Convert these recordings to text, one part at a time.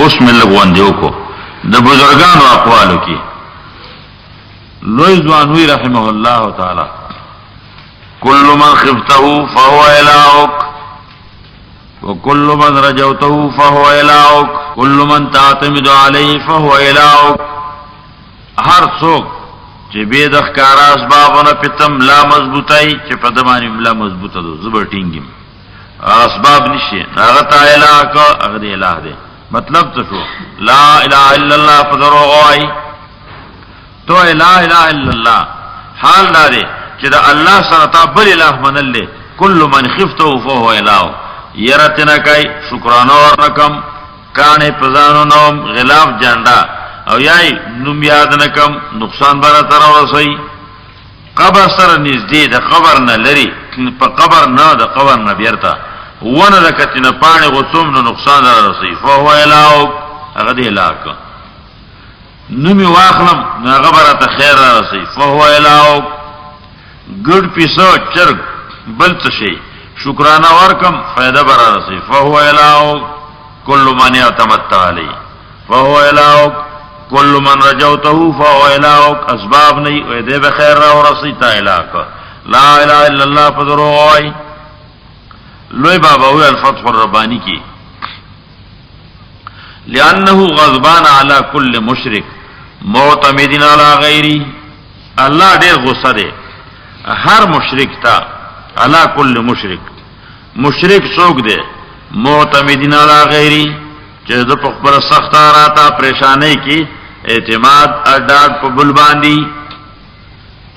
اوس مې لګوان دیو کو د بزرګانو اقوالو کې لوی ځوانوي رحمه الله تعالی كل من خفته فهو إلهك وكل من رجوته فهو إلهك كل من تعتمد عليه فهو إلهك هر څوک چې به د ښکارا اسبابونه پتم لا مضبوطای چې په دمانه لا مضبوطه دو زبر ټینګم اسباب نشي هغه ته الہ کا هغه دی الہ دی مطلب څه شو لا اله الا الله فدروغای تو لا اله الا الله حال لري چې دا الله سره تا بل الہ منل کل من خفته فهو الہ يرتنا کای شکرانه ورکم کانه پزانو نوم غلاف جاندا او یای نوم یاد نکم نقصان بر تر ورسي قبر سره نږدې د قبر نه لري په قبر نه د قبر نه بیرته ونه لکتنه پانی غصوم نو نقصان در رسي فهو الہ هغه دی الہ نومی واخلم هغه برته خیر را رسي فهو الہ ګډ پیسو چرګ بل څه شي شکرانه ورکم فائدہ بر رسي فهو الہ كل من يتمتع عليه فهو الہ كل من رجوته فهو الہ اسباب نہیں وې دې به خیر را رسي تا الہ لا اله الا الله فدروای لوی بابا وی الفتح الربانی کی لانه غضبان على كل مشرك معتمد على غیره الله ډیر غصه ده هر مشرک تا على كل مشرك مشرک څوک ده معتمد على غیره چې د په خبره سخت راته پریشانی کی اعتماد اډاډ په بل باندې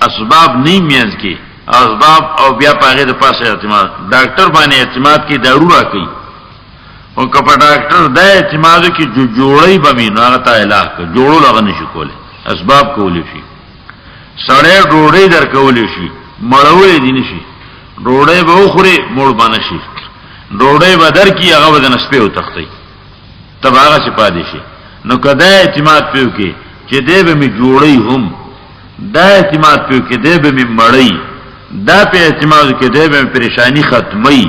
اسباب نه میانځ کی اسباب او بیا پاغه د پاسه اعتماد ډاکټر باندې اعتماد کی دارو راکې او کپا ډاکټر د اعتماد کی جو جوړی بمې نه غته الہ ک جوړو لغه نشي کوله اسباب کولې شي سړی ډوړې در کولې شي مړولې دي نشي ډوړې به خوري موړ باندې شي ډوړې بدر کی هغه ودن سپه او تختی تباغه چې پادې شي نو کدا اعتماد پیو کې چې دې به می جوړی هم دا اعتماد پیو کې دې به می مړی دا په اعتماد کې دې به پریشانی ختمي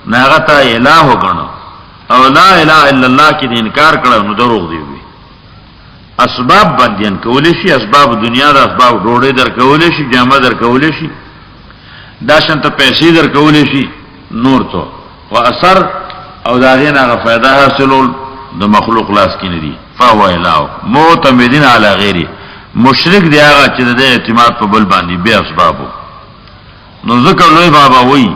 ناغه ته الہ وګڼو او لا اله الا الله کې انکار کړو نو دروغ دی وي اسباب باندې کولې شي اسباب دنیا د اسباب ډوړې در کولې شي جامه در کولې شي دا شنت پیسې در کولې شي نور ته او اثر او دا غي نه فائدہ حاصلول د مخلوق لاس کې نه دي فهو الہ معتمدین علی غیره مشرک دی هغه چې د اعتماد په بل باندې به اسبابو نو ذکر لوی بابا وی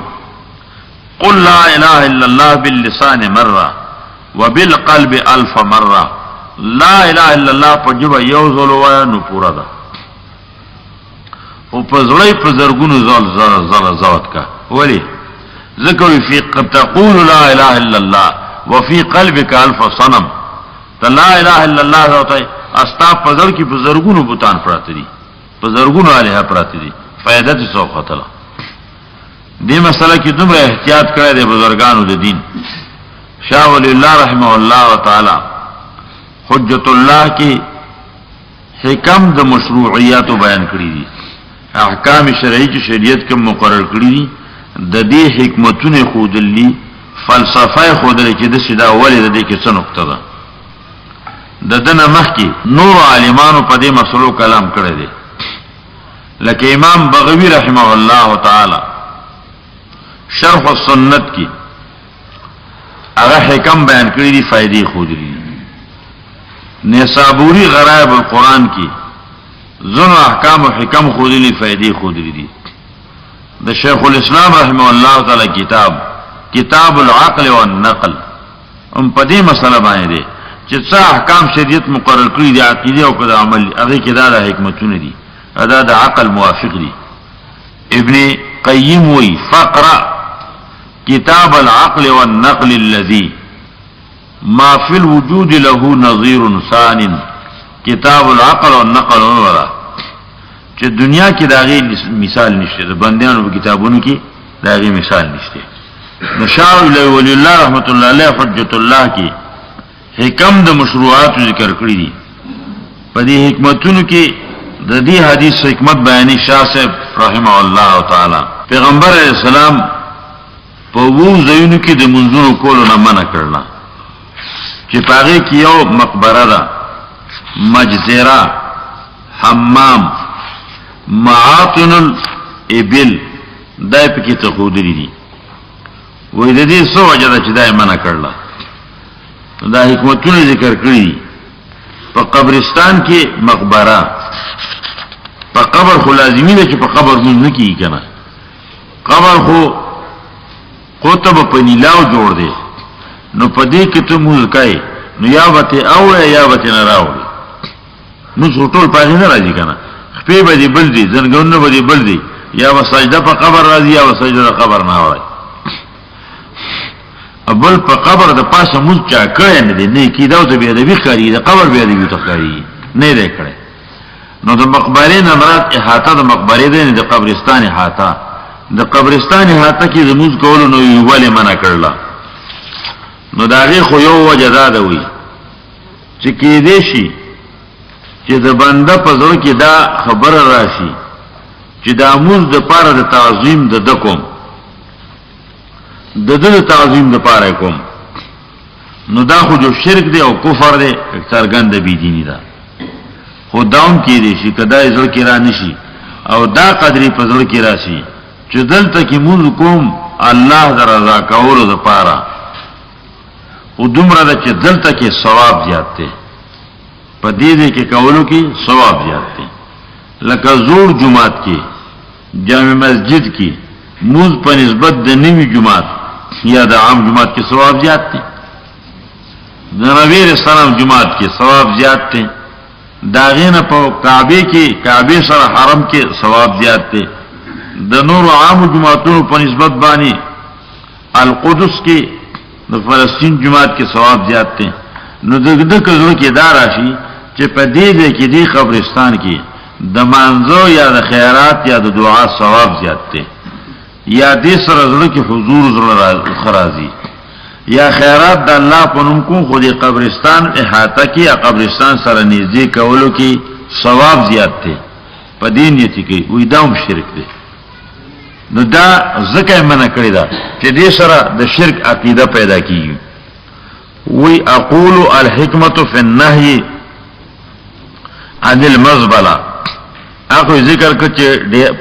قل لا اله الا الله باللسان مره وبالقلب الف مره لا اله الا الله په جبه یو ځل وای نو پورا ده او په زړی په زرګونو زل زوت کا ولی ذکر فی قد تقول لا اله الا الله وفي قلبك الف صنم لا اله الا الله ذاته استا په زړه کې په زرګونو بوتان پراته دي په زرګونو الها پراته دي فائدہ څه وختله دې مسله کې دومره احتیاط کړی دی بزرګانو د دین شاه ولی الله رحمه الله تعالی حجت الله کې حکم د مشروعیات بیان کړی دي احکام شرعی چې شریعت کې مقرر کړی دي د دې حکمتونه خودلی فلسفه خودل کې د سیدا ولې د دې کې څه نقطه ده د دنه مخکې نور عالمانو په دې مسلو کلام کړی دي لکه امام بغوی رحمه الله تعالی شرح السنت کی هغه حکم بیان کړی دي فائدې خودلی نسابوری غرائب القرآن کی زن احکام و حکم خودلی فائدې خودلی دي د شیخ الاسلام رحمه الله تعالی کتاب العقل والنقل په دې مسله باندې چې څه احکام شریعت مقرر کړی دي عقیده او کړه عمل هغه کې دا حکمتونه دي ادا د عقل موافق دي ابن قیم وی فقرا کتاب العقل والنقل الذي ما في الوجود له نظير ثان کتاب العقل والنقل ولا چې دنیا کې داغه مثال نشته د بندیانو په کتابونو کې داغه مثال نشته نشاء ولی الله رحمت الله علیه حجت الله کی حکم د مشروعات ذکر کړی دي په دې حکمتونو کې د دې حدیث حکمت بیانې شاه صاحب رحمه الله تعالی پیغمبر علیہ السلام په وو زینو کې د منځونو کولو نه منع کړل چې پاغه کې یو مقبره ده، مجزره، حمام، معاطن الابل، دای پکې ته خودري دي. وې د دې سو وجه چې دای منع کړل. دا حکمتونه ذکر کړی. په قبرستان کې مقبره، په قبر خو لازمي ده چې په قبر مونږ نه کیږي کنه. قبر خو قطب په نیلاو جوړ دی، نو په دې کې ته مونږ کوي، نو یا وته او یا وته نه راوړي، نو ټول پاتې نه راځي کنه. خپې به دې بل دي، زنګونه به دې بل دي، یا وسجده په قبر راځي یا وسجده په قبر نه وایي. ابل په قبر د پاسه مونږ چا کړی نه دی، نه کیدا او به دې ښکاری، د قبر به دې ښکاری نه دی کړی. نو د مقبره نه مراد احاطه د مقبره دی، نه د قبرستان احاطه. د قبرستان احاطه کې د موږ کولو نو یو ولې منع کړل. نو دا غي خو یو وجه ده وي چې کې دې شي چې د بنده په زړه کې دا خبره راشي چې دا موږ د پاره د تعظیم د دکوم، د دې تعظیم د پاره کوم، نو دا خو جو شرک دی او کفر دی، څرګند بی دینی ده. خداوم کې دې شي کدا زړه کې را نشي او دا قدرې په زړه کې راشي چې دلته کې موږ کوم الله د رضا کولو د پاره، او دومره ده چې دلته کې ثواب زیات دی، په دې کې کولو کې ثواب زیات دی. لکه زوړ جمعات کې، جامع مسجد کې موږ په نسبت د نوی جمعات یا د عام جمعات کې ثواب زیات دی. د نبی رسول الله جمعات کې ثواب زیات دی. داغینه په کعبه کې، کعبه سره حرم کې ثواب زیات دی. د نور عام جمعاتونو په نسبت باندې القدس کې د فلسطین جماعت کې ثواب زیات دی. نو دغه کزو کې دار راشي چې په دې کې دی قبرستان کې د مانزو یا د خیرات یا د دعا ثواب زیات دی، یا دې سره زړه کې حضور زړه خرازي، یا خیرات د الله په نوم کو خو دې قبرستان احاطه کې یا قبرستان سره نږدې کولو کې ثواب زیات دی. په دې نیت کې وې داوم شرک دی. نو دا ځکه منع کړی دا چې دې سره د شرک عقیده پیدا کیږي. وی اقول الحکمت فی النهی عن المزبله، اخو ذکر کچه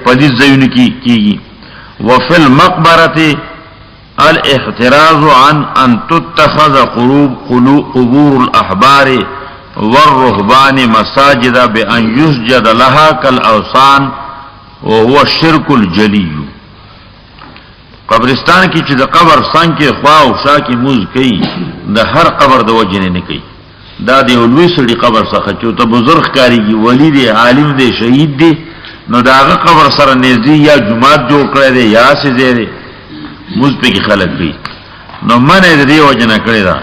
پدیز زیون کیږي. وفي المقبرة الاحتراز عن ان تتخذ قبور الاحبار والرهبان مساجد بان يسجد لها كالاوثان وهو الشرك الجلي. قبرستان کی چې د قبر څنګه کې خوا او شا کې موز کوي، د هر قبر د وجنه نه کوي. دا دی ولوي سړي قبر څخه چې ته بزرګ کاریږي، ولی دی، عالم دی، شهید دی، نو داغه قبر سره نږدې یا جمعات جوړ کړی دی یا سجده دی، موز په کې خلک کوي. نو منه دې وجنه کړی دا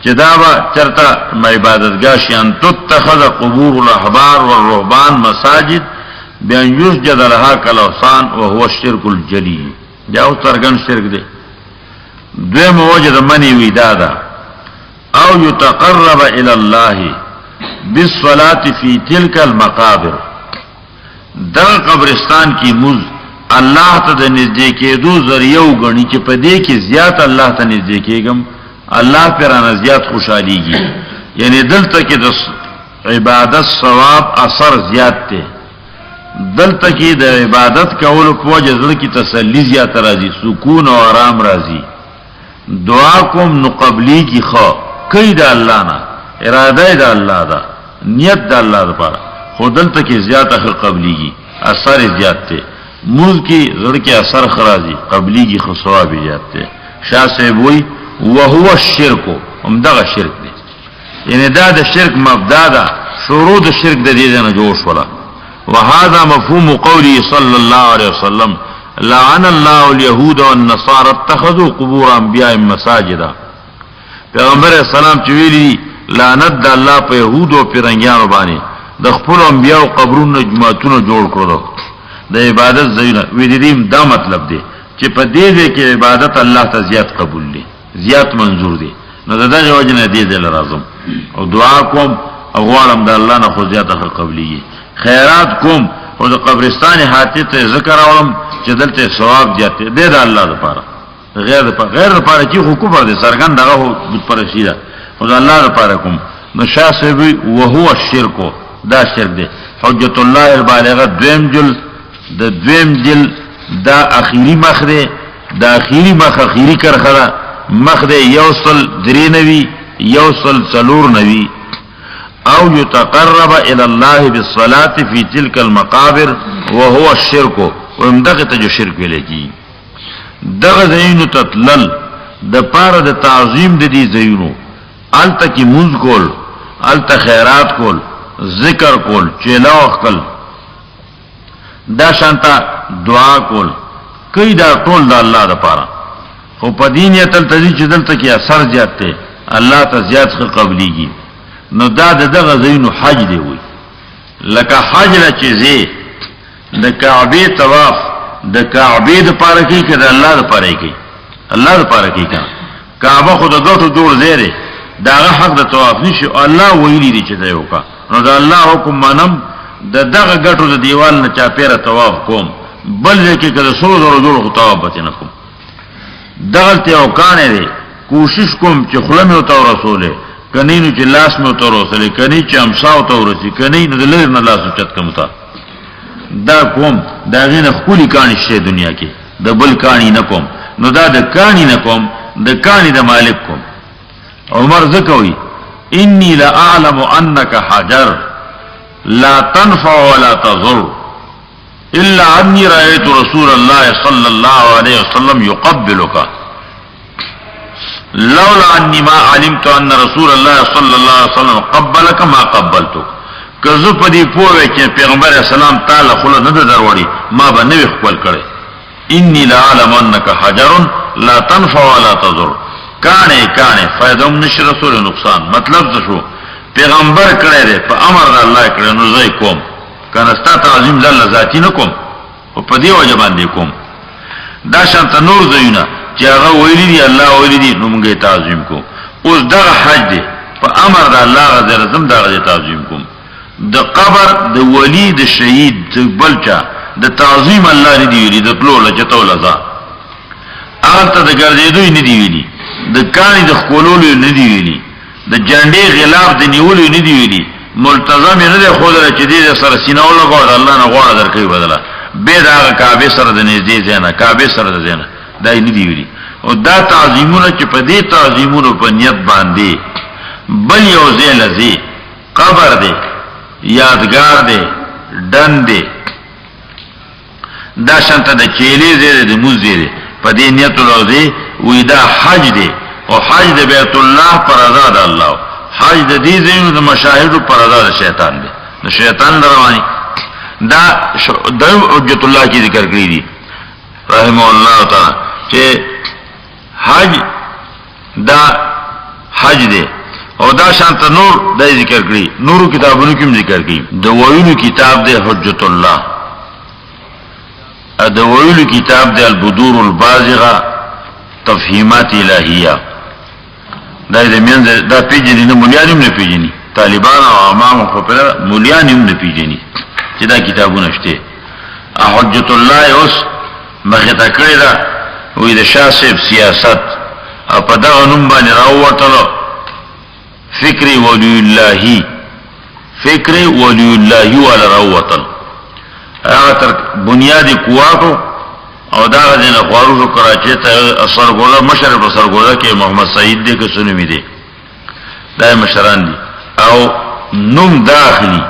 چې دا به چرته عبادتګاه شي. ان تتخذ قبور الاحبار والرهبان مساجد بان يسجد لها كالاوثان وهو الشرك الجلي. جاو ترغن شرک دی. دوی موجد منی وی دادا او يتقرب الى الله بالصلاة في تلك المقابر. دا قبرستان کی مز الله ته د نږدې کېدو ذریعہ وګڼي چې په دې کې زیات الله ته نږدې کېږم، الله پرانه زیات خوشاليږي. یعنی دلته کې د عبادت ثواب اثر زیات دی. دلته کې د عبادت کولو په وجه زړه کې تسلی زیات راځي، سکون او آرام راځي. دعا کوم نو قبلی کی خو کوي د الله نه، اراده د الله ده، نیت د الله لپاره. خو دلته کې زیات اخر قبلیږي، اثر زیات دی. موږ کې زړه کې اثر خرازي، قبلیږي خو ثواب زیات دی. شاه صاحب وی وهو الشرك، هم دغه شرک دی. یعنی دا د شرک مبدا ده، شروع د شرک د دې نه جوړ شولا. وهذا مفهوم قوله صلى الله عليه وسلم لعن الله اليهود والنصارى اتخذوا قبور انبياء مساجدا. پیغمبر اسلام چې ویلي لعنت د الله په يهود او پیرنګانو باندې د خپل انبياء او قبرونو جماعتونو جوړ کړو د عبادت ځایونه. ویلیم دا مطلب دی چې په دې کې عبادت الله ته زیات قبول دي، زیات منظور دي. نو دغه وجنه دې دل راځم او دعا کوم او غواړم د الله نه خو زیاته قبلي. خیرات کوم او د قبرستان حاطه ته ذکر اورم چې دلته ثواب زیات دی د الله لپاره، غیر لپاره چې خو کوبر دي سرګن دغه بت پرشیدا. خدا الله لپاره کوم نو شاه صاحب وهو الشرک دا شرک دی حجت الله البالغه دویم جل د دویم جل دا اخیری مخ دی دا اخیری مخ اخیری کرخره مخ دی یوصل درې نوی یوصل څلور نوی او يتقرب الى الله بالصلاه في تلك المقابر وهو الشرك ومدغه ته شرک ویل کی دغه زینو تطلل د پاره د تعظیم د دې زینو الته کی منځ کول الته خیرات کول ذکر کول چلاو خپل دا شانتا دعا کول کئی دا ټول د الله د پاره خو په دین یې تل تدی چې دلته کې اثر زیات دی الله ته زیات خل قبليږي نو دا دغه زینو حج دی وي لکه حج لا چیزې د کعبه طواف د کعبه د پاره کې کړه الله د پاره کې الله د پاره کې کړه کعبه خود دغه جوړ زیره داغه حق د طواف نشي الله ویلی دی چې دا یو کا نو دا الله حکم منم دغه ګټو د دیوال نه چا پیره طواف کوم بل کې کله سو زره جوړ طواف بچنه کوم دغه ته او کانه دی کوشش کوم چې خلمه او تو رسوله کني نو چې لاس مې تو رسوله کني چې امساو تو رسي کني نو لری نه لاس چت کوم تا دا کوم دا غینه خولي کانی شته دنیا کې د بل کانی نه کوم نو دا د کانی نه کوم د کانی د مالک کوم عمر زکوي انی لا اعلم انك حجر لا تنفع ولا تضر الا انی رأيت رسول الله صلى الله عليه وسلم يقبلك لولا انی ما علمت ان رسول الله صلى الله عليه وسلم قبلك ما قبلتك کزو پدی پوه چې پیغمبر اسلام تعالی خلد نه دروړي ما به نه خپل کړي انی لا اعلم انك حجر لا تنفع ولا تضر کانه فائدہ نشي رسول نقصان مطلب څه شو پیغمبر کړي دې په امر الله کړي نو زئی کوم کنه ستا تعظیم ذل ذاتی نه کوم او په دې وجه باندې کوم دا شانت نور زینا چې هغه ویلي دی الله ویلي دی نو موږ تعظیم کوم اوس دا حج دی په امر الله غزر زم دا تعظیم کوم د قبر د ولی د شهید بلچا د تعظیم الله نه دی ویلي د ټولو لچتو لزا هغه ته د ګرځېدو نه دی ویلي د کانی د خولولو نه دی ویلي د جنډې غلاف د نیولو نه دی ویلي ملتزم نه ده خود را چې دې سره سیناو لګول الله نه غواړي درکې بدله به دا کعبه سره د نږدې ځنه کعبه سره د ځنه دای نه دی ویلي او دا تعظیمونه چې په دې تعظیمونو په نیت باندې بل یو ځای لذي قبر دی یادګار دی دن دی دا شانته د چيلي زیره د موز زیره په دې نیت ولودي وې دا حج دی او حج د بیت الله پر آزاد الله حج د دې زینو د مشاهد پر آزاد شیطان دی نو شیطان رواني دا د حجت الله کی ذکر کړی دی رحم الله تعالی چې حج دا حج دی او دا شانت نور د ذکر کړی نورو کتابونو کې ذکر کړي د ویلو کتاب دی حجت الله د ویلو کتاب دی البدور البازغه تفهیمات الہیه دا دې منځ دا پیجنې نه مليانم نه پیجنې طالبان او عوام خو په مليانم نه پیجنې چې دا کتابونه شته حجت الله اوس مخه تا کړی دا وې د شاسب سیاست او په دا نوم باندې راوټلو فکری ولی الله ولا راوطن هغه تر بنیادی قواتو او دا غزین خوارو کراچی ته سرګولا مشر په سرګولا کې محمد سعید دې کې سنوي دي دا مشران دي او نوم داخلي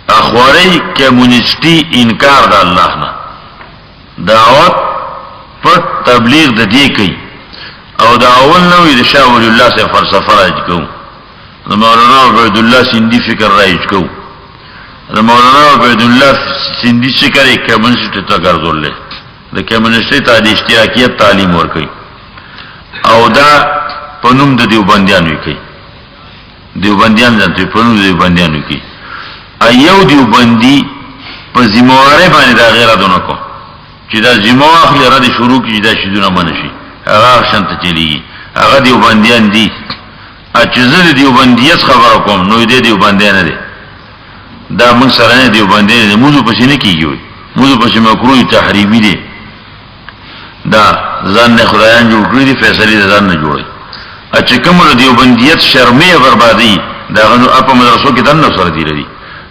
اخواری کمونیستی انکار د الله نه دعوت پر تبلیغ د دې کوي او دا اول نوې د شاه ولی الله سے فلسفه راځي کوم د مولانا عبد الله سیندی فکر راځي کوم د مولانا عبد الله سیندی فکر یې کمونیسټ ته ګرځول د کمونیسټي ته د اشتراکیت تعلیم ورکړي او دا پنوم د دیوبندیانو کوي دیوبندیان ځنه پنوم د دیوبندیانو کوي ایو دیوبندی په ذمہواری باندې دا غیر ادونه کو چې دا ذمہ اخلي را دي شروع کی دا شیدونه منشي هغه شانت چلیږي هغه دیوبندیان دي چې زه د دیوبندیت خبره کوم نو دې دیوبندیان نه دي دا موږ سره نه دیوبندیان دي موږ په شنه کیږي موږ په شنه مکروه تحریمی دي دا ځان نه خدایان جوړ کړی دي فیصله ځان نه جوړي چې کوم دیوبندیت شرمې بربادي دا غنو په مدرسو کې دنه سره دی لري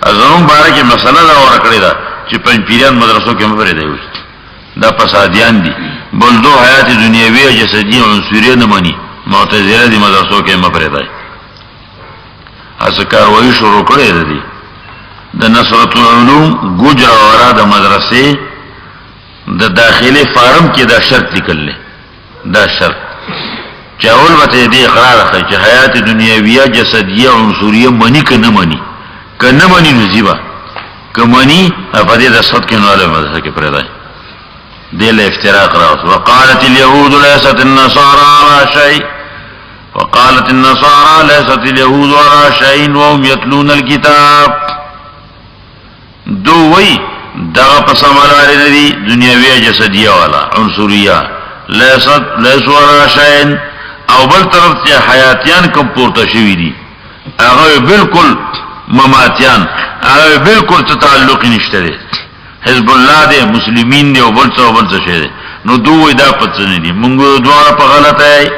ازمون بارکه مسله دا ورکړی دا چې پنځپیران مدرسو کې مفرد دی دا فسادیان دي بلدو حیات دنیوی جسدی عنصریه نه مانی معتزله دي مدرسو کې مفرد دی اسه کاروایی شروع کړی دی د نصرت العلوم ګوجرا د مدرسې د داخلي فارم کې دا شرط لیکل دا شرط چاول وته دې اقرار کوي چې حیات دنیویه جسدیه عنصریه مانی کنه مانی نزیبا کمانی په دې د صد کې نواله مدرسه کې پرېدای دې له افتراق راوس وقالت اليهود ليست النصارى على شيء وقالت النصارى ليست اليهود على شيء وهم يتلون الكتاب دوی دا پسمالار ندی دنیاوی جسدیه والا عنصریه لیسو على شيء او بل طرف ته حیاتیان کم پورته شوی دي هغه بالکل مماتیان هغه بالکل تعلق نشته دي حزب الله دي مسلمین دي او بل څه شه دي نو دوی دا پڅ نه دي مونږ دوه په غلطه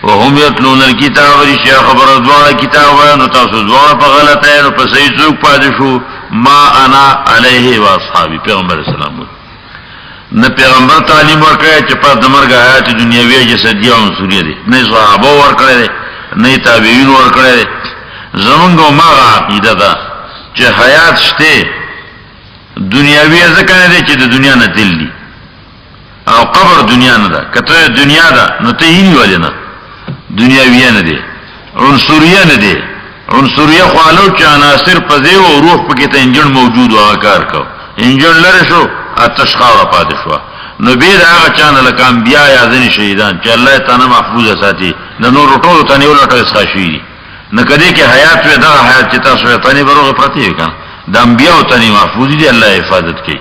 وهم يتلون الكتاب ورشي خبر دوه کتاب نو تاسو دوه په غلطه نو په صحیح څوک پاتې شو ما انا علیه و اصحابي پیغمبر اسلام نه پیغمبر تعلیم ورکړی چې په دمرګه حیات دنیاوی جسدیه او عنصریه دي نه صحابه ورکړی نه تابعین ورکړی زمونږه ماغه عقیده ده چې حیات شته دنیاوی ځکه نه دی چې د دنیا نه تل دي او قبر دنیا نه ده کته دنیا ده نو ته یې نیولې نه دنیاوی نه دی عنصریه نه دی عنصریه خو الو چې عناصر په ځای او روح په کې ته انجن موجود او کار کو انجن لره شو اتشخاور پاتې شو نو بیر هغه چانه لکه انبیاء یا ځنی شهیدان چې الله تعالی محفوظ ساتي د نور ټولو ته نیول ټول ښه نه کدی کې حیات و دا حیات چې تاسو ته نه بروغه پرتی وکړه د انبیاء ته نه محفوظ دي الله حفاظت کوي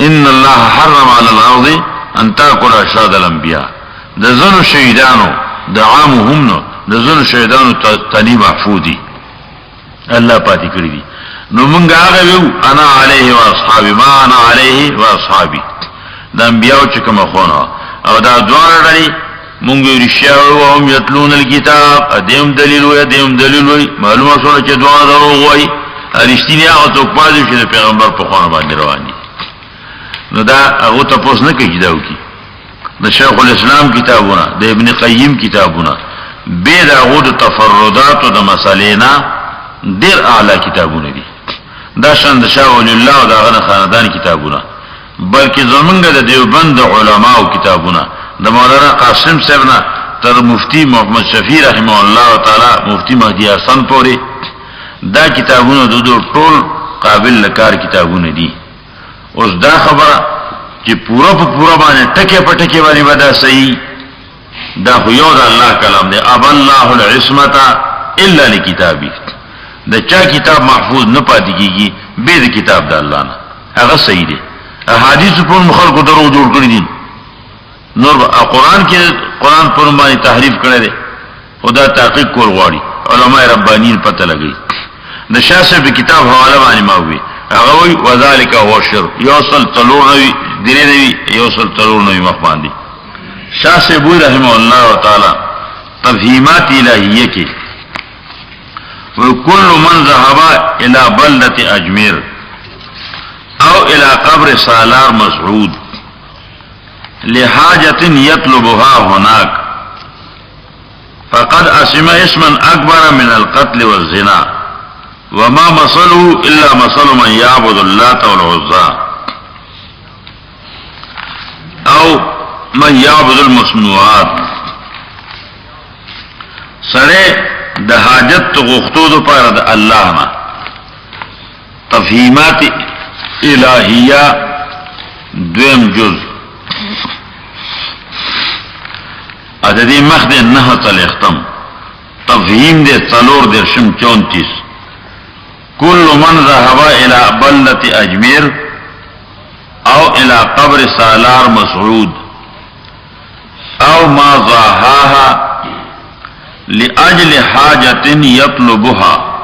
ان الله حرم على الارض ان تاكل اشهاد الانبیاء د زنو شهیدانو د عامهم نو د زنو شهیدانو ته نه محفوظ دي الله پاتې کړی دي نو مونږ هغه یو انا علیه و اصحابي ما انا علیه و اصحابي د انبیاء چې کوم خونه او دا دوه لري مونږ رښتیا او یتلون الكتاب ادم دلیل وي معلومه شو چې دوه درو وای رښتینی او تو پاجو چې پیغمبر په خونه باندې روان دي نو دا هغه تاسو نه کوي دا وکي د شیخ الاسلام کتابونه د ابن قیم کتابونه به دا غو د تفردات او د مسالینا ډیر اعلی کتابونه دي دا شان شاه ولی الله او دا غنه خاندان کتابونه بلکې زمونږ د دیوبند علماء او کتابونه د مولانا قاسم صاحب نه تر مفتی محمد شفیع رحمه الله تعالی مفتی مهدی حسن پورې دا کتابونه د ټول قابل لکار کتابونه دي اوس دا خبره چې پورا په پورا باندې ټکه په ټکه باندې ودا صحیح دا خو یو د الله کلام دی اب الله العصمت الا لکتابی د چا کتاب محفوظ نه پاتې کیږي به د کتاب د الله نه هغه صحیح دی احادیث په مخالفت درو جوړ کړی دي نور قرآن کې قرآن پر باندې تحریف کړی دی خدا تحقیق کول غواړي علماء ربانیین پته لګي د شاسب کتاب حواله باندې ما وی هغه وی وذالک هو شر یوصل تلونوی دینوی یوصل تلونوی مخ باندې شاسب رحمه الله تعالی تفهیمات الہیه کې وكل من ذهب الى بلده اجمیر او الى قبر سالار مسعود لحاجة يطلبها هناك فقد اسم اسما اكبر من القتل والزنا وما مثله الا مثل من يعبد اللات والعزى او من يعبد المصنوعات سره د حاجت غختو دو پاره د الله ما تفهیمات الہیہ دویم جز عددی مخد نحت الاختم تفهیم دے څلور درشم 34 کل من ذهب الى بلدة اجمیر او الى قبر سالار مسعود او ما ضاحاها لأجل حاجة يطلبها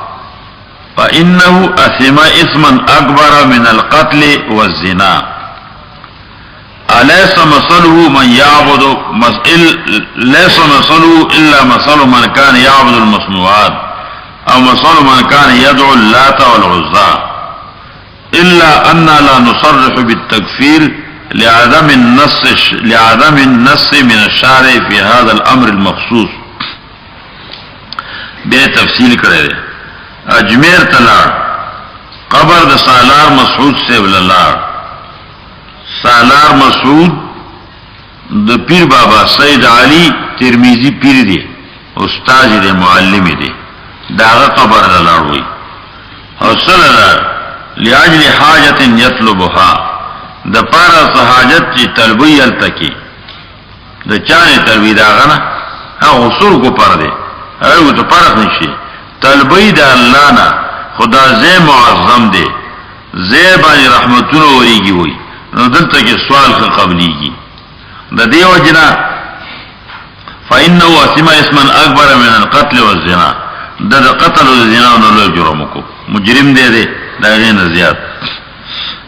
فإنه أثم إثما أكبر من القتل والزنا أليس مثله من يعبد ليس مثله إلا مثل من كان يعبد المصنوعات أو مثل من كان يدعو اللات والعزى إلا أن لا نصرح بالتكفير لعدم النص من الشارع في هذا الأمر المخصوص. بے تفصیل کرے اجمیر تلار قبر د سالار مسعود سے وللار سالار مسعود د پیر بابا سید علی ترمیزی پیر دی استاد دی معلم دی داغه قبر دلار وی او صلی لاجل حاجت یطلبها د پارا حاجت چی طلبی التکی د چانه طلبی داغه نه او اصول کو پر دی او ته پرخ نشي طلبی د الله نه خدا زې معظم دی زې باندې رحمتونه وريږي وي نو دلته کې سوال خ قبليږي د دیو جنا فانه اسم اسما اکبر من القتل والزنا د قتل او زنا نو له جرم کو مجرم دی دا غین زیات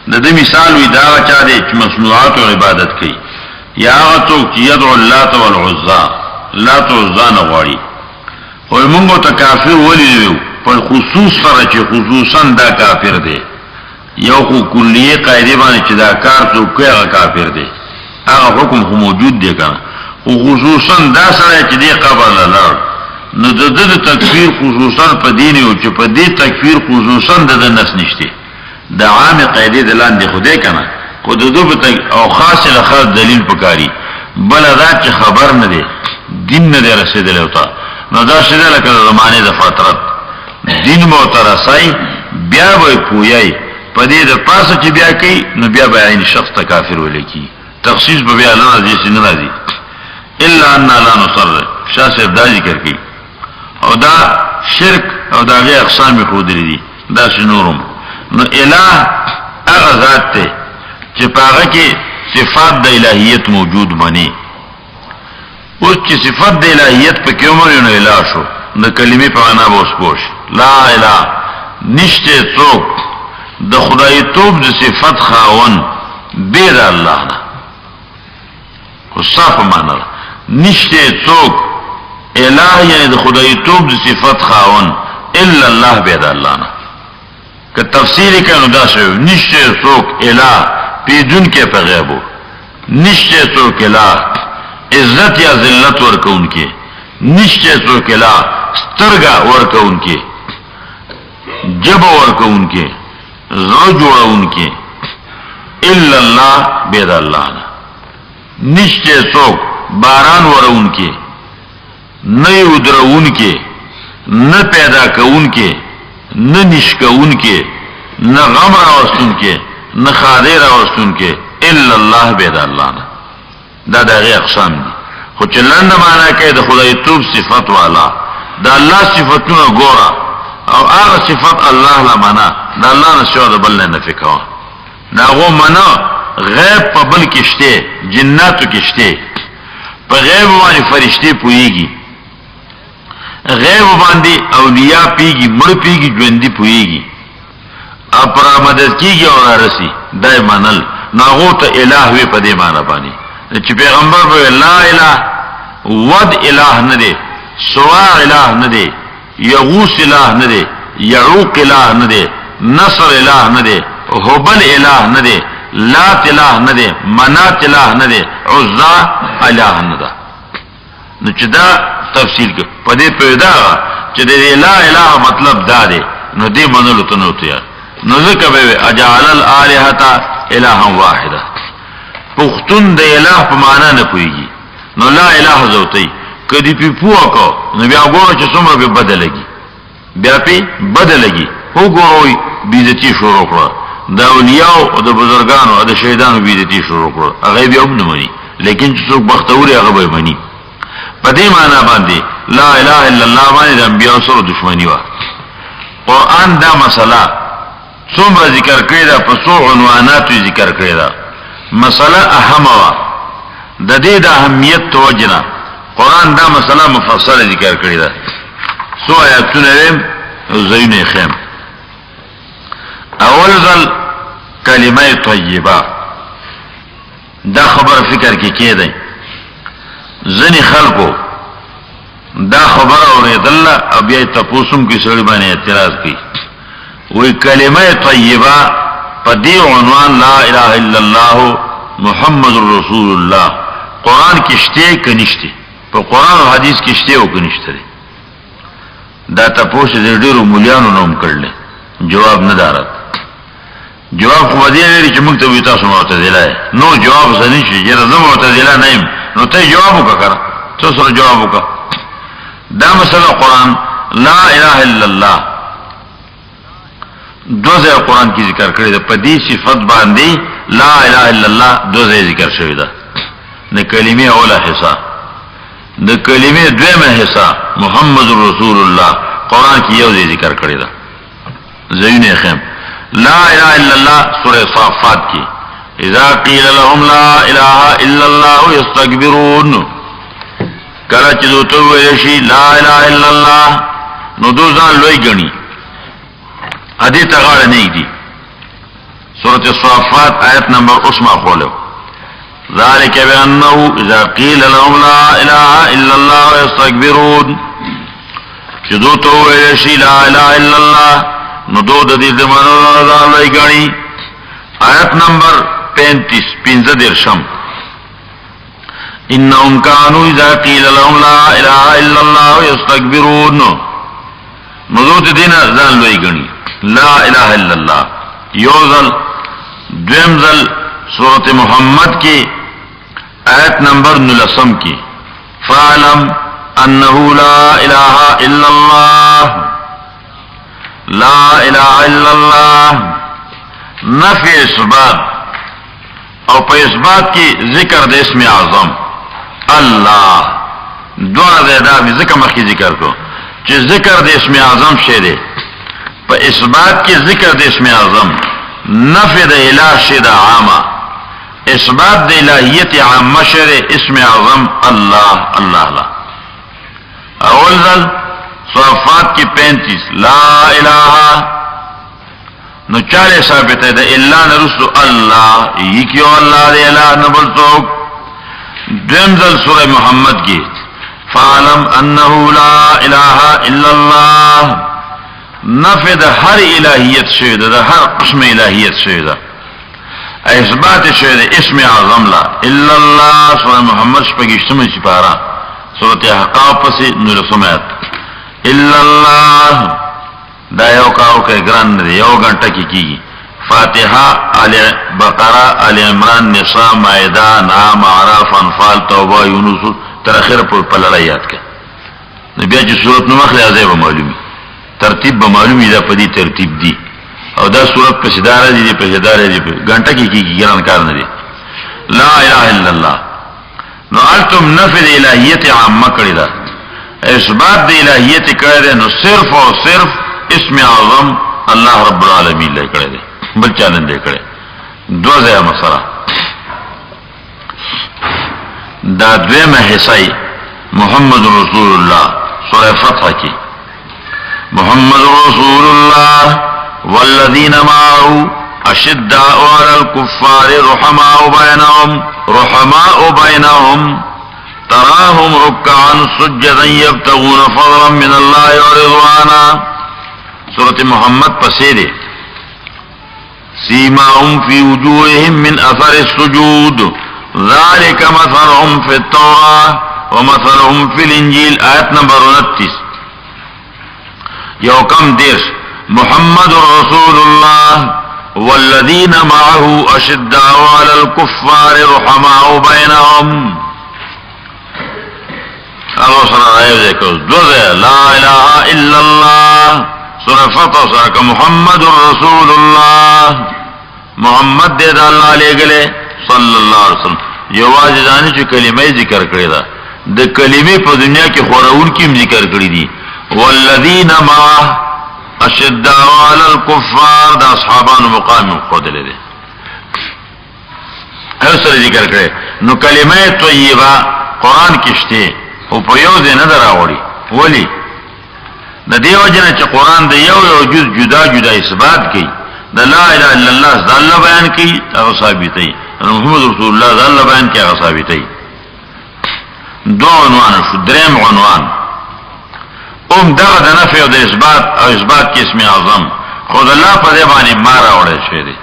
د مثال وی دا چا دی چې مصنوعات او عبادت کوي یا تو چې يدعو اللات والعزى لات والعزى نه غواړي او موږ ته کافر ولې په خصوص سره چې خصوصا دا کافر دی یو خو کلیه قاعده باندې چې دا کار څوک هغه کافر دی هغه حکم خو موجود دی کنه او خصوصا دا سره چې دی قبر لاله نو د تکفیر خصوصا په دین او چې په دې تکفیر خصوصا د نس نشته د عام قاعده د لاندې خدای کنه خو د دوه او خاص له خاص دلیل پکاري بل دا چې خبر نه دی دین نه رسیدلی وتا نو دا شیده لکه زمانه د فترت دین مو ترسای بیا به پویای په دې د پاسه چې بیا کوي نو بیا به عین شخص ته کافر ولیکي تخصیص به بیا نه راځي نه راځي الا ان لا نصر شاسب دا ذکر کوي او دا شرک او دا غي اقسام خو دي دا شنورم نو الہ هغه ذات ته چې پاغه کې صفات د الہیت موجود منی اوس چې صفات د الہیت په کې عمر نه الہ شو د کلمې په معنا به اوس پوښ لا الہ نشته څوک د خدای توب د صفات خاون بيد الله نه خو صاف معنا نشته څوک الہ یعنی د خدای توب د صفات خاون الا الله بيد الله نه که تفسیری کنو دا شو نشته څوک الہ پیدون کې په غیبو نشته څوک الہ عزت یا ذلت ورکون کې نشته څوک الہ سترګا ورکون کې جب ورکون کې زړه جوړون کې الا الله بيد الله نشته څوک باران ورون کې نه ودرون کې نه پیدا کون کې نه نشکون کې نه غم راوستون کې نه خاطر راوستون کې الا الله بيد الله دا دغه اقسام دي خو چې لاندې معنا کوي د خدای توب صفات والا دا الله صفاتونه ګورا او هغه صفات الله لا معنا دا الله نشو د بل نه فکوا دا غو معنا غیب په بل کې شته جناتو کې شته په غیب باندې فرشتي پويږي غیب باندې اولیاء پیږي مړ پیږي ژوندۍ پويږي اپرا مدد کیږي او راسي دای منل ناغو ته الہ وی په دې معنی باندې چې پیغمبر په لا الہ ود الہ نه دی سوا الہ نه دی یغوث الہ نه دی یعوق الہ نه دی نصر الہ نه دی هبل الہ نه دی لات الہ نه دی منات الہ نه دی عزا الہ نه ده نو چې دا تفصیل کې په دې پیدا چې د لا الہ مطلب دا دی نو دې منلو ته نو ته نو ځکه به اجعل الالهه الها واحده پختون د الہ په معنا نه پويږي نو لا الہ زوتی کدی په پوها کو نو بیا ګورو چې څومره به بدلږي بیا په بدلږي وګورئ بیزتی شروع کړه د اولیاء او د بزرګانو او د شهیدانو بیزتی شروع کړه هغه بیا هم نه مانی لیکن چې څوک بختوري هغه به مانی په دې معنا باندې لا اله الا الله باندې د انبیاء سره دښمنی و قرآن دا مسله څومره ذکر کړی دا په څو عنوانات ذکر کړی دا مسله اهم وا د دې د اهمیت توجنا قرآن دا مسله مفصل ذکر کړی دا سو آیاتونه زینې خیم اول ځل کلمه طیبه دا خبر فکر کې کېده ځنې خلکو دا خبر اورېدله او بیا یې تپوسم کې سړي باندې اعتراض کوي وی کلمه طیبه په دې عنوان لا اله الا الله محمد رسول الله قرآن کې شته که نشته په قرآن او حدیث کې شته او که نشته دا تپوس دې ډېرو مولیانو نه هم کړل جواب نه دارت جواب خو دې لري چې موږ ته وي تاسو معتزله نو جواب ځنی شي چې زه معتزله نه یم نو ته جواب وکړه څه سره جواب وکړه دا مسله قرآن لا اله الا الله دوزه قرآن کی ذکر کړی ده په دې صفت باندې لا اله الا الله دوزه ذکر شوی ده د کلمې اوله حصہ د کلمې دویمه حصہ محمد رسول الله قرآن کی یو ذکر کړی ده زینه خیم لا اله الا الله سورہ صافات کی اذا قیل لهم لا اله الا الله یستكبرون کله چې دوی ویل شي لا اله الا الله نو دوزان لوی غني ادي تغاړه نه دي سورۃ الصافات آیت نمبر اسما خولو ذلك بانه اذا قيل لهم لا اله الا الله يستكبرون چې دوی ویل شي لا اله الا الله نو دو د دې زمانو نه لوی غني آیت نمبر 35 15 انهم كانوا اذا قيل لهم لا اله الا الله يستكبرون مزود دینا ځان لوی غني لا اله الا الله یوزل دویمزل سورۃ محمد کی آیت نمبر 9 کی فاعلم انه لا اله الا الله لا اله الا الله نفی اثبات او په اثبات کی ذکر د اسم اعظم الله دوه دا ذکر مخکې ذکر کو چې ذکر د اسم اعظم شه دی په اثبات کې ذکر د اسم اعظم نفی د اله شه د عامه اثبات د الہیت عامه شه اسم اعظم الله الله لا اول ځل صفات کی 35 لا الہ نو چاله ثابت ہے دا الا نرسو اللہ یکیو اللہ دے الہ نبلتوک دمزل سورہ محمد کی فعلم انہو لا الہ الا اللہ نفد ہر الہیت شوید دا ہر قسم الہیت شوید اثبات شوید اسم اعظم لا الا اللہ سورہ محمد شپگشتم سپارہ سورۃ احقاف پسی نرسومیت الا اللہ دا یو کارو که گران نده یو گنٹه کی فاتحه آل بقره آل عمران نساء مائده نعام عراف انفال توبه یونس تر اخر پر پلرایات که بیا چې صورت نو مخلی ازای با معلومی ترتیب با معلومی دا پدی ترتیب دی او دا صورت پسداره دی پسداره دی گنٹه کی گران کار نده لا الہ الا اللہ نو التم نفذ الہیت عامه کری دا اثبات دی الہیت کری نو صرف و صرف اسم اعظم اللہ رب العالمین لے کڑے دے بل چالن دے کڑے دوزہ مسئلہ دا دویم حصائی محمد رسول اللہ سورہ فتح کی محمد رسول اللہ والذین معه اشداء علی الكفار رحماء بینهم تراهم رکعا سجدا یبتغون فضلا من اللہ ورضوانا سورۃ محمد پسیدے سیماهم فی وجوہهم من اثر السجود ذالک مثلهم فی التوراة ومثلهم فی الانجیل آیت نمبر 29 یوکم دیش محمد رسول اللہ والذین معه اشداء علی الكفار رحماء بینهم اللہ صلی اللہ علیہ وسلم دوزے لا الہ الا اللہ سورہ فتح ساکا محمد رسول اللہ محمد دے دا اللہ لے گلے صلی اللہ علیہ وسلم یہ واجد آنے چو کلمہ ذکر کردی دا دا کلمہ پا دنیا کی خورون کیم ذکر کردی دی والذین معه اشداء علی الکفار دا اصحابان مقام خود لے دے ایسر ذکر کردی نو کلمہ طیبہ قرآن کشتے او پا یوزے ندر آوری ولی دا دیو جنہ چا قرآن دا یو جز جدا جدا اثبات کی دا لا الہ الا اللہ دا اللہ بیان کی او ثابتی محمد رسول الله صلی الله بیان کې هغه ثابتې دو عنوان شو دریم عنوان دغه د نفي او د اثبات کې اسم اعظم خود الله په دې باندې ما راوړی شوی دی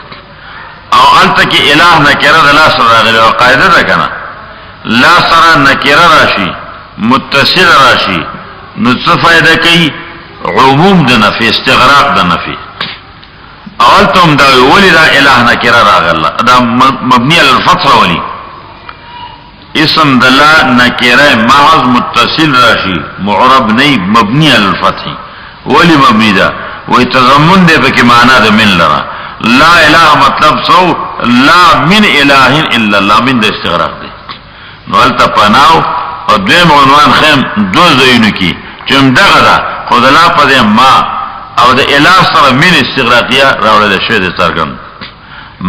او الته کې الہ نکره د لا سره راغلی او قاعده ده کنه لا سره نکره راشي متصل راشي نو څه فائدہ کوي عموم د نفي استغراق د نفي اول تم دا ولی دا الہ نکره راغله دا مبني على الفتح ولی اسم دلا نکره محض متصل راشي معرب نه مبني على الفتح ولی مبني دا وی تضمن دے پکی معنی دا من لرا لا الہ مطلب سو لا من الہ الا اللہ من دا استغراق دے نو علتا پناو او دویم عنوان خیم دو زینو کی چم دغه دا خود لا پا دے ما او دا الہ سر من استغراقیہ راوڑا دا شوید سرگن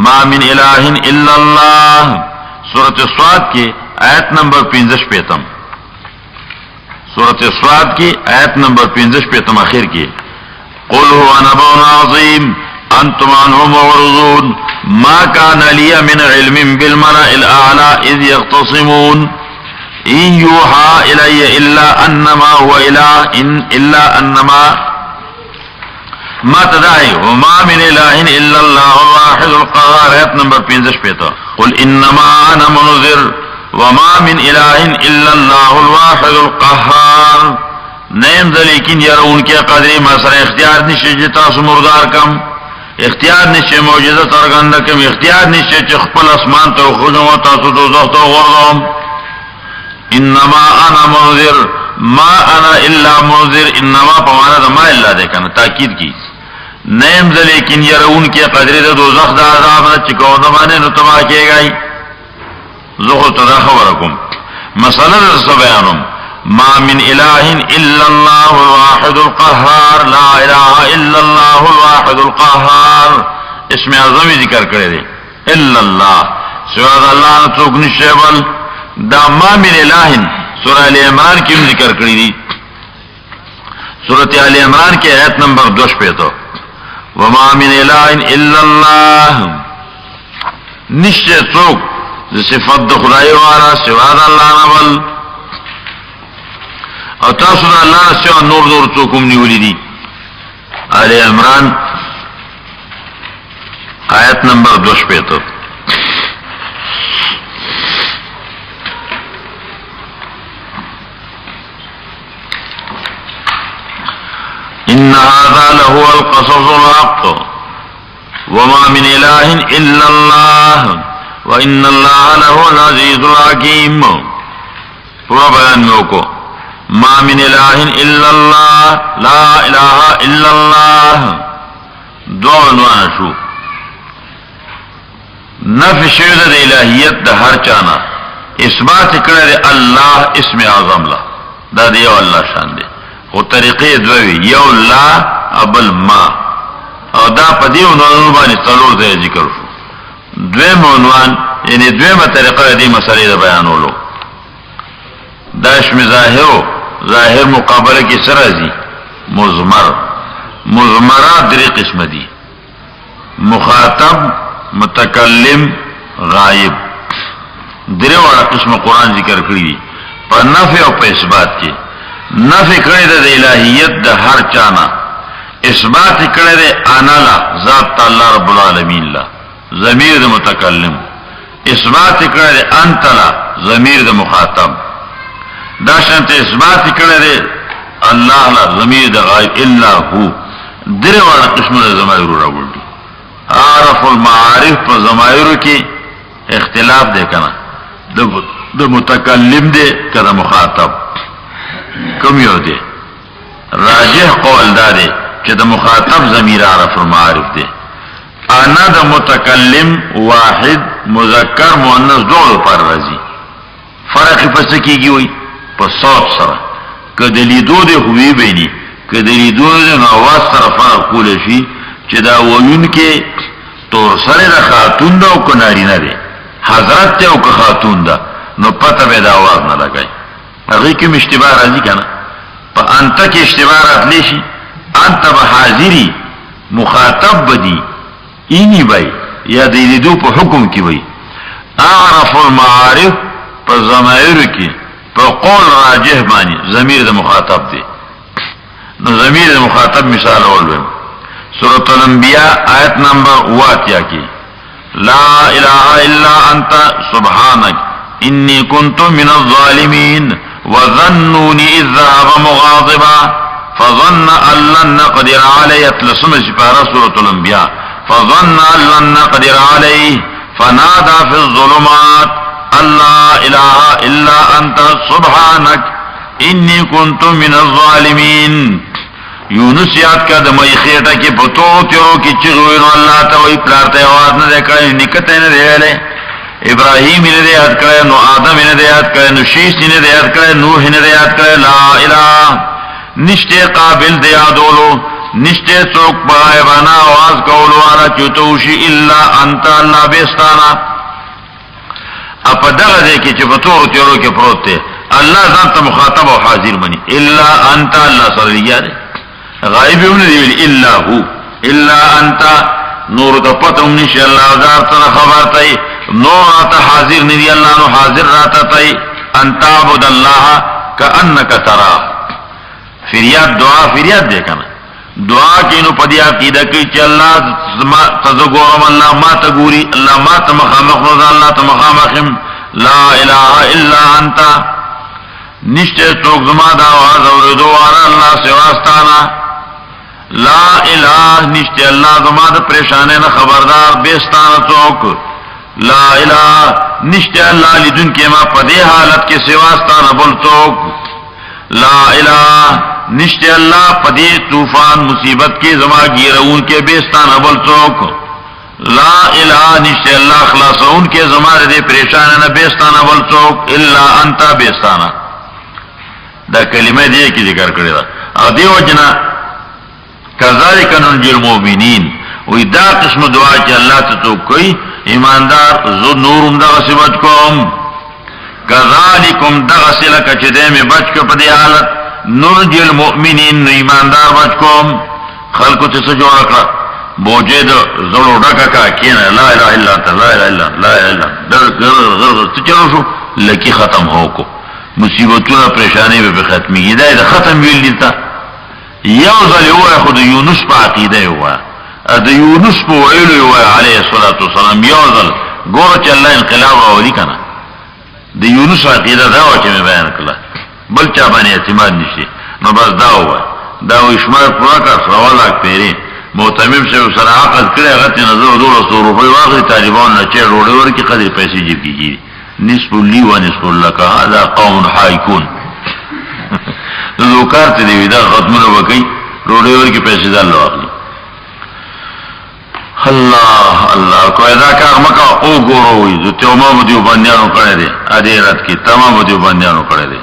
ما من الہ الا اللہ سورة سواد کی آیت نمبر 15 پیتم سورة سواد کی آیت نمبر 15 پیتم آخر کی قل هو نبأ عظيم أنتم عنه معرضون ما كان لي من علم بالملأ الأعلى إذ يختصمون إن يوحى إلي إلا أنما هو إله إلا أنما ما تدعي وما من إله إلا الله الواحد القهار آيات نمبر 15 قل إنما أنا منذر وما من إله إلا الله الواحد القهار نیم دا لیکن یار ان کے قدری مسئلہ اختیار نشے جتا سمردار کم اختیار نشے موجزہ ترگندہ کم اختیار نشے چخپل اسمان تو خودم و تاسو دوزخ تو غردم انما انا منذر ما انا الا منذر انما پوانا دا ما اللہ دیکھنا تاکید کی نیم دا لیکن یار ان کے قدری دا دوزخ دا عذاب نا چکو دمانے نو تباہ کیے گئی زخو تدا خبرکم مسئلہ دا سبیانم ما من إله إلا الله الواحد القهار لا إله إلا الله الواحد القهار اسم اعظم ذکر کرے دے إلا الله سواد اللہ نتوک نشیبل دا ما من إله سورہ علی عمران کی ذکر کری دی سورة علی عمران کی آیت نمبر 2 پہ تو وما من إله إلا الله نشے توک صفت خدای والا سواد اللہ نبل او تاسو دا اللہ نسیو نور دور توکم نیولی دی آل عمران آیت نمبر 2 پیتو ان هذا لهو القصص الحق وما من اله الا الله وان الله لهو العزيز الحكيم پورا بیان میں کو ما من الہ الا اللہ لا الہ الا اللہ دو عنوان شو نفی شوید دا الہیت دا ہر چانا اثبات کرے اللہ اسم اعظم لا دا دیو اللہ شان دے وہ طریقے دوی یو لا ابل ما او دا پا دیو عنوان بانی تلور دے ذکر شو دویم عنوان یعنی دویم طریقہ دی مسئلے دا بیانولو دا اسم ظاہر مقابلہ کی سرازی مضمرات دری قسم دی مخاطب متکلم غائب دری والا قسم قرآن ذکر کری پر نفع اور پر اثبات کی نفع کرے دے الہیت دا ہر چانا اثبات کرے دے انا لا ذات اللہ رب العالمین لا ضمیر دا متکلم اثبات کرے دے انت لا ضمیر دا مخاطب داشنت اثبات کرے دے اللہ لا ضمیر دا غائب الا ہو درے والا قسم دا ضمائر راول دی عارف المعارف پر ضمائر کی اختلاف دے کنا دا متکلم دے کدا مخاطب کم یو دے راجح قول دا دے کہ دا مخاطب ضمیر عارف المعارف دے انا دا متکلم واحد مذکر مؤنث دو پر رضی فرق پس کی گی ہوئی پس صوت سره که دلیدو ده خوی بینی که دلیدو ده نواز سره فرق کولشی چه دا ویون که طور سره ده خاتون ده و که نارینه ده حضرت ده و که خاتون ده نو پتا بید آواز نلگای اگه کم اشتباه رازی کنه پا انتا که اشتباه راتلیشی انتا با حاضری مخاطب بدی اینی بای یا دلیدو پا حکم کی بای اعرف المعارف په ضمائر کې په قول راجح باندې ضمیر د مخاطب دی نو ضمیر د مخاطب مثال اول سورۃ الانبیاء آیت نمبر 80 کې لا اله الا انت سبحانك انی كنت من الظالمین وظنوني اذ ذهب مغاضبا فظن ان لن نقدر عليه تلسم سپارہ سورۃ الانبیاء فظن ان لن نقدر عليه فنادى في الظلمات لا اله الا انت سبحانك انی كنت من الظالمین یونس یاد کا د مې خېټه کې پتو تیرو کې چې وینو الله ته وی پلارته आवाज نه کړي نکته نه دیاله ابراهیم نه یاد کړي نو آدم نه یاد کړي نو شیش نه یاد کړي نوح نه یاد کړي لا اله نشته قابل دی یادولو نشته څوک پای باندې आवाज کولو والا چوتوشي الا انت الله بستانا اپ دغه دې کې چې پتو تیرو کې پروت دی الله ځان ته مخاطب او حاضر مني الا انت الله سره یاد غائب ابن دی الا هو الا انت نور د پتم نشي الله دار ته خبر تای نور ته حاضر ندی الله نو حاضر راته تای انت عبد الله کانک ترى فریاد دعا فریاد دے کنه دعا کینو پدی عقیدہ کی چې الله تزګورم الله ما تګوري الله ما تمخامخ نو الله تمخامخم لا اله الا انت نشته څوک زما دا आवाज اوریدو والا الله سواستانا لا الہ نشتے اللہ زما د پریشانے نہ خبردار بیستان څوک لا الہ نشتے اللہ لدن کے ما پدے حالت کے سواستان بول څوک لا الہ نشتے اللہ پدے طوفان مصیبت کے زما گیرون کے بیستان بول څوک لا الہ نشتے اللہ خلاصون کے زما دے پریشانے نہ بیستان بول څوک الا انت بیستانا دا کلمہ دې کی ذکر کړی دا او دیو جنا کذالک ننجی المؤمنین وی دا قسم دعا چې الله ته تو کوي ایماندار زو نورم دا غصبت کوم کذالکم دا غسلک چې دې می بچ کو په دې حالت ننجی المؤمنین ایماندار بچ کوم خلقو ته څه جوړ کړ بوجه دا زړو ډکا کا کینه لا اله الا انت لا اله الا لا اله الا در څه چلو شو لکی ختم هو کو مصیبتونه پریشانی به ختمي دا ختم ویل دي تا یو ځل یو خو د یونس په عقیده یو د یونس په ویلو یو علیه الصلاۃ والسلام یو ځل ګور چې الله انقلاب راوړي کنه د یونس عقیده دا و چې بیان کړه بل چا باندې اعتماد نشي نو بس دا و شمار پورا کا سواله پیری معتمم سے سره عقد کړی هغه ته نظر 200 روپۍ واخلي طالبان نه چې روډ ورکی قدر پیسې جیب کیږي نصف لی و نصف لك هذا قوم حایکون ذوکار ته دی دا ختمونه وکي روډي ورکی پیسې ځان لوخلي الله الله کوی دا کار مکا او ګوروي چې تمام دیو باندېانو کړی دی اده رات کې تمام دیو باندېانو کړی دی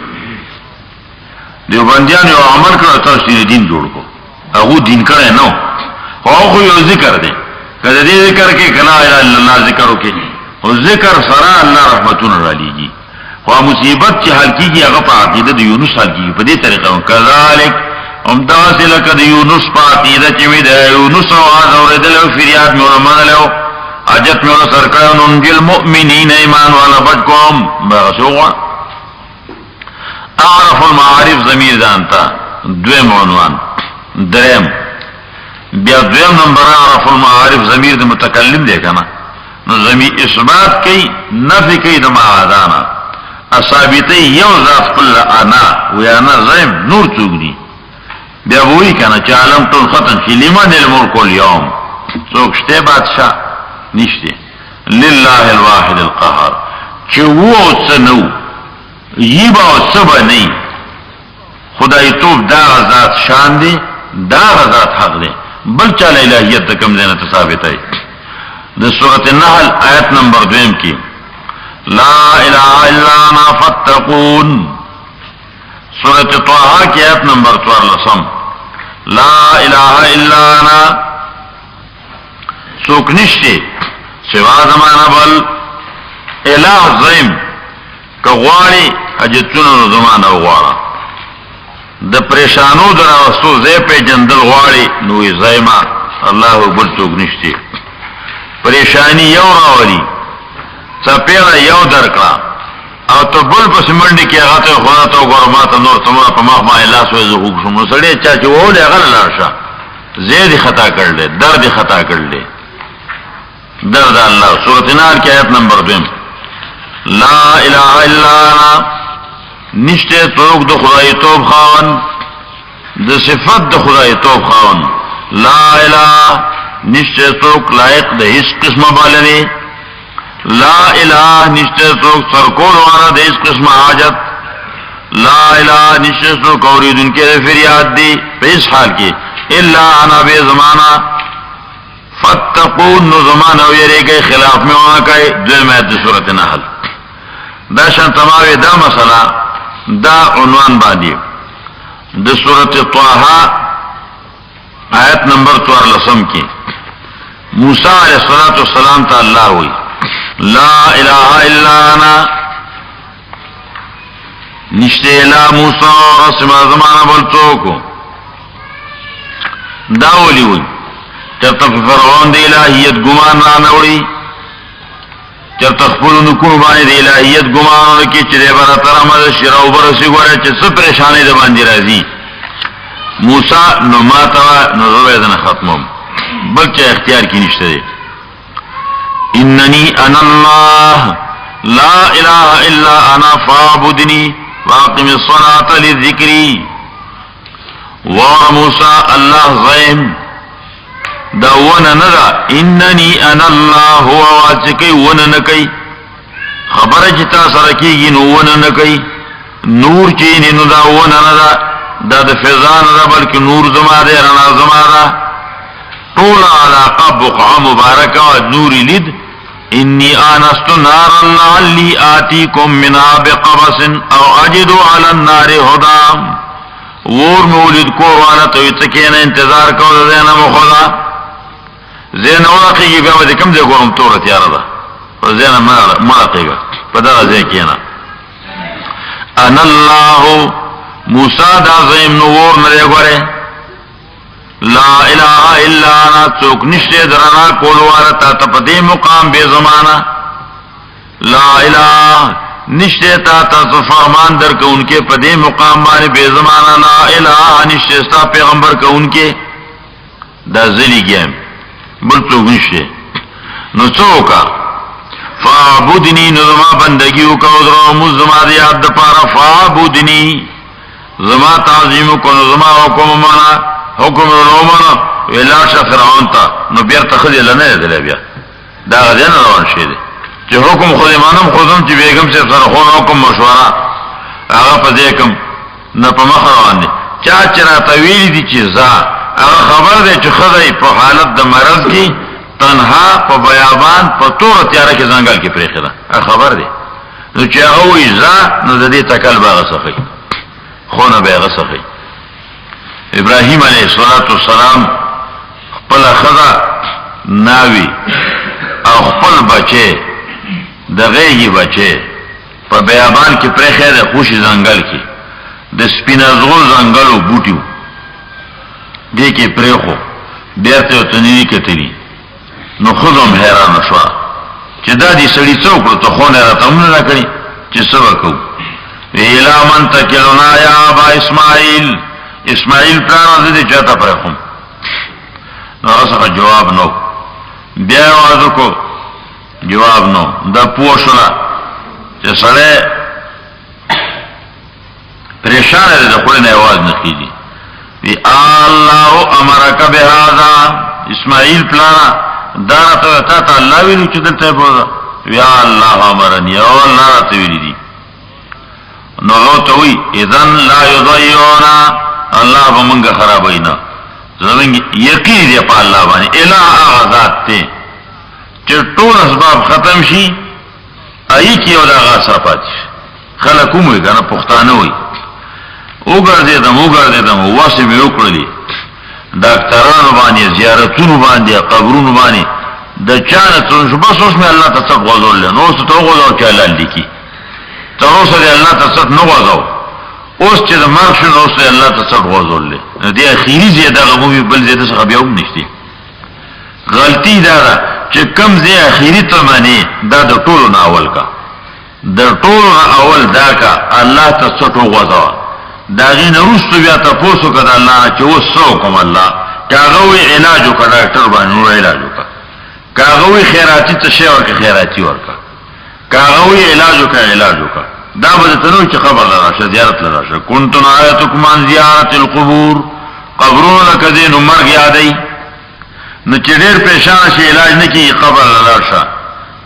دیو باندېانو عمل کړو تاسو دین جوړ کو هغه دین کړی نو خو یو ذکر دی کله دې ذکر کې کنا الا الله ذکر وکي او ذکر سره الله رحمتون را لیږي خو مصیبت چې حل کیږي هغه په عقیده د یونس حل کیږي په دې طریقه کذالک امداس لک د یونس په عقیده چې وی د یونس आवाज اوریدل او فریاد مې ورمنلو اجت مې سرکړو نن جل مؤمنین ایمان والا بچکم بغسوغه اعرف المعارف ضمیر ځانتا دویم عنوان دریم بیا دویم نمبر اعرف المعارف ضمیر د متکلم دی کنه نو ضمیر اثبات کوي نفی کوي د معادانا اصابیتی یو ذات کل انا ویانا زیم نور چوگنی بیا بوئی کنا چه عالم تون ختم شی لمن الملک اليوم سوکشتے بادشاہ نشتے للہ الواحد القہار چه وو سنو یبا و سبا نئی خدای توب دا ذات شان دے دا ذات حق دے بل چال الہیت تکم دینا تصابت ہے دا سورة النحل آیت نمبر 2 کی لا الہ الا انا فاتقون سورة طه کی آیت نمبر 14 لا الہ الا انا سوک نشتے سوا زمانہ بل الہ زیم که غواری حجتون زمانہ غوارا د پریشانو در آوستو زی پی جندل غواری نوی زیما اللہ بل سوک نشتے پریشانی یو راولی څپېړه یو درکړه او ته بل پسې منډې کې هغه ته خدا ته وګوره ما ته نور څومره په مخ باندې لاس وایي زه خوږ شوم نو سړی چا چې وولې هغه لاړ شه زید خطا کړل درد خطا کړل درد الله سورۃ نار کې آیت نمبر 2 لا اله الا انا نشته څوک د خدای توب خاون د صفات د خدای توب خاون لا اله نشته څوک لایق د هیڅ قسمه بالنی لا اله نشته څوک سرکول والا د هیڅ قسمه حاجت لا اله نشته څوک اوریدونکو د فریاد دی په هیڅ حال کې الا انا به زمانہ فتقون زمانہ ویریږي خلاف میں وہاں کا دویمه د سورۃ نحل دا شان تمامه دا مسله دا عنوان باندې د سورۃ طه آیت نمبر 14 کې موسی علیہ السلام ته الله وی لا اله الا انا نشته الا موسی رسما زمانہ بولتوکو دا ولی وی چرته فرعون د الہیت ګمان را نوړي چرته خپل نکو باندې د الہیت ګمان کې چې دغه تر امر شراو برسي ګوره چې څه پریشانې ده باندې راځي موسی نو ماته نو زویدنه ختمم بلکې اختیار کې نشته دی انني انا الله لا اله الا انا فاعبدني واقم الصلاه لذكري وموسى الله زين دا ونه ندا انني انا الله هو واچکی ونه نکي خبره چې تاسو سره کیږي نو ونه نکي نور چې نو دا ونه ندا دا د فیضان نه بلکې نور زما دی رڼا زما ده طول علاقه بقعه مبارکه او نور لید انی آنست نارا لعلی آتیکم منها بقبس او اجد علی النار هدى ور مولد کو وانا تو تکینه انتظار کو زینا مخدا زینا واقعی بیا د کوم ځای کوم تور تیار ده زینا ما قیګه په دا ځای کېنا انا الله موسی دا زیم نور نه غره لا اله الا انا څوک نشته درنا کول ورته ته په دې مقام به زمانہ لا اله نشته تا فرمان درکونکې په دې مقام باندې به زمانہ لا اله نشته پیغمبر کونکې دا زلیګم بل څوک نشته نو څوکا فعبدنی نظما بندگی وکاو درو مزما دی یاد پارا فعبدنی زما تعظیم کو زما حکم معنا حکم رومانه ویلا شفرعون تا نو بیر تخذی لنه دل بیا دا غدین روان شي دي چې حکم خو امانم خودم چې بیگم سے سره خو حکم مشوره هغه په دې کوم نه په مخ روان دي چا چر طویل دي چې ځا هغه خبر دی چې خدای په حالت د مرض کې تنها په بیابان په تور تیار کې ځنګل کې پرېخه ده خبر دی نو چې هغه وي ځا نو د دې تکل باغ صفي خو نه به غصفي ابراهيم عليه السلام خپل خدا ناوي او خپل بچي دغه بچي په بیابان کې پرېخه ده خوشي ځنګل کې د سپینازغول ځنګلو بوټیو دې کې پرېخو بیرته تنوي کتلی نو خودم حیران شو چې دا دې سړی څوک ته خو نه راته موږ نه کړی چې څه وکړو ویلا من تکلنا یا ابا اسماعیل پلان دې چاته پرېخم نو راځه جواب نو بیا आवाज کو جواب نو دا پوښتنه چې سړی پریشان دی د خپل نه आवाज نه کیږي وی الله امرک بهذا اسماعیل پلان دا ته الله ویلو چې دلته بوزا یا الله امرنی او الله ته ویلی دي نو ته وی اذن لا یضيعنا الله ومنګ خرابینا زمونږ یقین دی په الله باندې الہ ذات ته چې ټول اسباب ختم شي ای کی ولا غاصه پات خلکو مو کنه پښتانه وي وګرځیدم واسه مې وکړلې ډاکټرانو باندې زیارتونو باندې قبرونو باندې د چانه څنګه بس اوس مې الله ته څه غوړل نو څه ته غوړل چې الله لیکي تر اوسه دې الله ته څه نو غوړاو اوس چې د مرګ شنو اوس الله ته څه غوړل دې اخیری زیاده غوې بل زیاده څه بیا هم نشته غلطی دا چې کم ځای اخیری تمنی دا د ټولو نه اول کا د ټولو نه اول دا کا الله ته څټو غوځوا دا غي نه رستو بیا تاسو کړه الله چې وسو کوم الله کاغوی علاج وکړه ډاکټر باندې نور علاج وکړه کاغوی خیراتی ته شی ورکړه خیراتی ورکړه کاغوی علاج وکړه علاج وکړه دا به تنو چې خبر راشه زیارت راشه كنتم آیاتکم عن زیارت القبور قبرونه کدی نو مرګ یادای نو چې ډېر پریشان شي علاج نه کی قبر راشه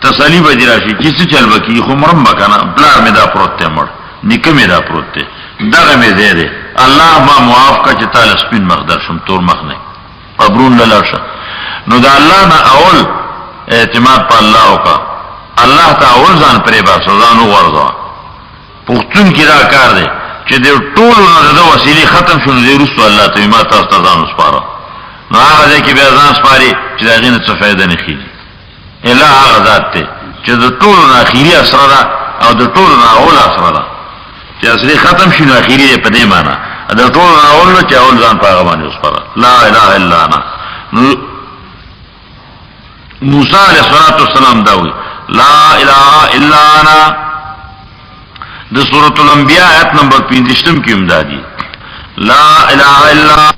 تسلی به دی راشي چې څه چل وکي خو مرم وکنه بلار می دا پروت ته مړ نکه می دا پروت ته دغه می دې دې الله ما معاف کا چې تعالی سپین مقدار شم تور مخ نه قبرون لاشه نو دا الله نه اول اعتماد په الله وکا الله تعالی ځان پرې با سوزانو ورځو پښتون کې دا کار دی چې د ټول د وسیلې ختم شونه دی رسول الله ته ما تاسو ته ځان وسپاره نو هغه کې بیا ځان سپاري چې دا غینه څه فائدہ نه کیږي الا هغه ذات ته چې د ټول اخیری اسرار او د ټول اول اسرار چې اصلي ختم شونه اخیری په دې معنی د ټول اول چې اول ځان په هغه باندې وسپاره لا اله الا انا موسی علیہ السلام دا وی لا اله الا انا د سورۃ الانبیاء آیت نمبر 15 کې امدادي لا اله الا